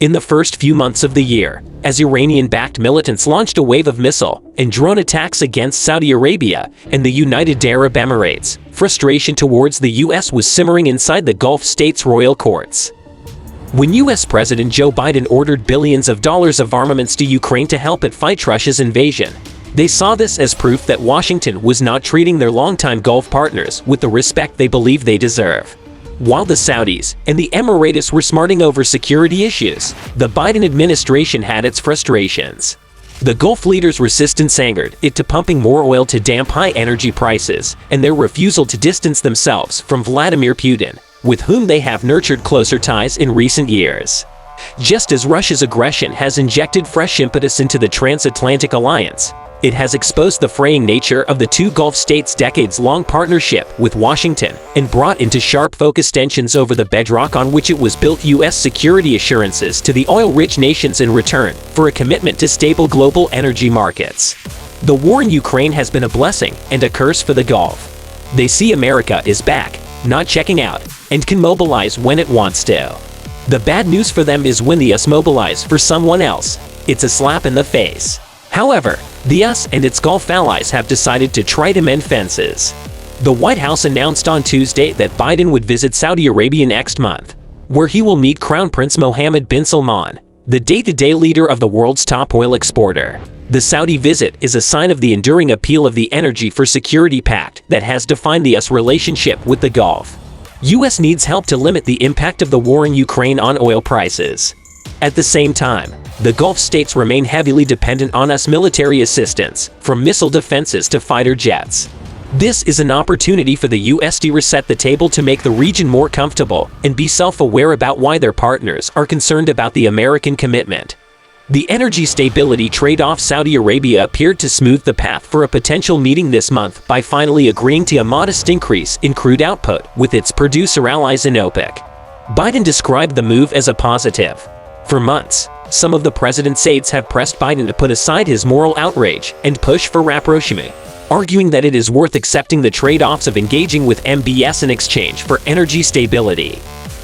In the first few months of the year, as Iranian-backed militants launched a wave of missile and drone attacks against Saudi Arabia and the United Arab Emirates, frustration towards the U.S. was simmering inside the Gulf states' royal courts. When U.S. President Joe Biden ordered billions of dollars of armaments to Ukraine to help it fight Russia's invasion, they saw this as proof that Washington was not treating their longtime Gulf partners with the respect they believe they deserve. While the Saudis and the Emirates were smarting over security issues, the Biden administration had its frustrations. The Gulf leaders' resistance angered it to pumping more oil to damp high energy prices, and their refusal to distance themselves from Vladimir Putin, with whom they have nurtured closer ties in recent years. Just as Russia's aggression has injected fresh impetus into the transatlantic alliance, it has exposed the fraying nature of the two Gulf states' decades-long partnership with Washington and brought into sharp focus tensions over the bedrock on which it was built. U.S. security assurances to the oil-rich nations in return for a commitment to stable global energy markets. The war in Ukraine has been a blessing and a curse for the Gulf. They see America is back, not checking out, and can mobilize when it wants to. The bad news for them is when the US mobilize for someone else, it's a slap in the face. However, the US and its Gulf allies have decided to try to mend fences. The White House announced on Tuesday that Biden would visit Saudi Arabia next month, where he will meet Crown Prince Mohammed bin Salman, the day-to-day leader of the world's top oil exporter. The Saudi visit is a sign of the enduring appeal of the Energy for Security Pact that has defined the US relationship with the Gulf. US needs help to limit the impact of the war in Ukraine on oil prices. At the same time, the Gulf states remain heavily dependent on US military assistance, from missile defenses to fighter jets. This is an opportunity for the US to reset the table to make the region more comfortable and be self-aware about why their partners are concerned about the American commitment. The energy stability trade-off. Saudi Arabia appeared to smooth the path for a potential meeting this month by finally agreeing to a modest increase in crude output with its producer allies in OPEC. Biden described the move as a positive. For months, some of the president's aides have pressed Biden to put aside his moral outrage and push for rapprochement, arguing that it is worth accepting the trade-offs of engaging with MBS in exchange for energy stability.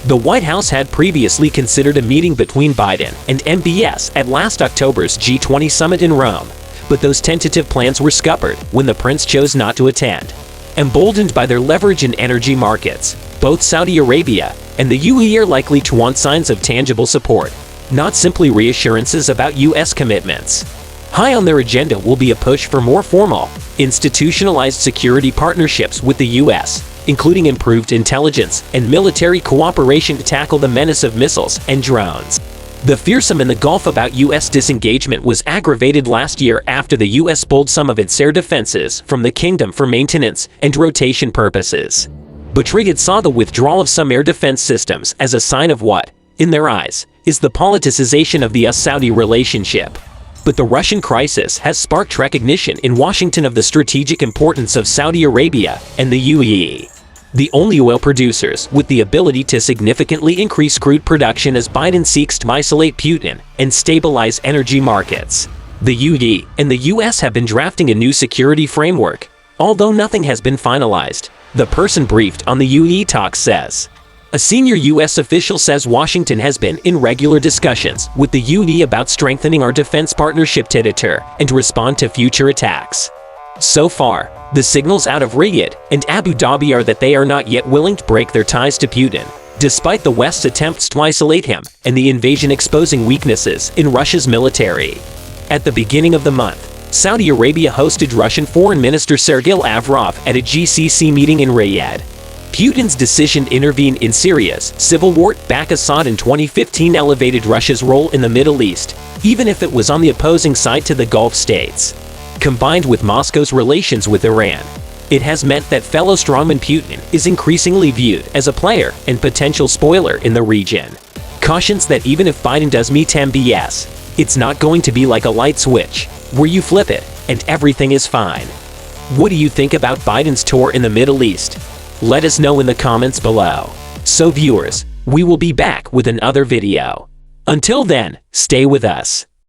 The White House had previously considered a meeting between Biden and MBS at last October's G20 summit in Rome, but those tentative plans were scuppered when the prince chose not to attend. Emboldened by their leverage in energy markets, both Saudi Arabia and the UAE are likely to want signs of tangible support, not simply reassurances about U.S. commitments. High on their agenda will be a push for more formal, institutionalized security partnerships with the U.S., including improved intelligence and military cooperation to tackle the menace of missiles and drones. The fearsome in the Gulf about U.S. disengagement was aggravated last year after the U.S. pulled some of its air defenses from the kingdom for maintenance and rotation purposes. Madrid saw the withdrawal of some air defense systems as a sign of what, in their eyes, is the politicization of the US-Saudi relationship. But the Russian crisis has sparked recognition in Washington of the strategic importance of Saudi Arabia and the UAE, the only oil producers with the ability to significantly increase crude production as Biden seeks to isolate Putin and stabilize energy markets. The UAE and the US have been drafting a new security framework, although nothing has been finalized, the person briefed on the UAE talks says. A senior U.S. official says Washington has been in regular discussions with the UAE about strengthening our defense partnership to deter and respond to future attacks. So far, the signals out of Riyadh and Abu Dhabi are that they are not yet willing to break their ties to Putin, despite the West's attempts to isolate him and the invasion exposing weaknesses in Russia's military. At the beginning of the month, Saudi Arabia hosted Russian Foreign Minister Sergei Lavrov at a GCC meeting in Riyadh. Putin's decision to intervene in Syria's civil war back Assad in 2015 elevated Russia's role in the Middle East, even if it was on the opposing side to the Gulf states. Combined with Moscow's relations with Iran, it has meant that fellow strongman Putin is increasingly viewed as a player and potential spoiler in the region. Cautions that even if Biden does meet MBS, it's not going to be like a light switch, where you flip it and everything is fine. What do you think about Biden's tour in the Middle East? Let us know in the comments below. So viewers, we will be back with another video. Until then, stay with us.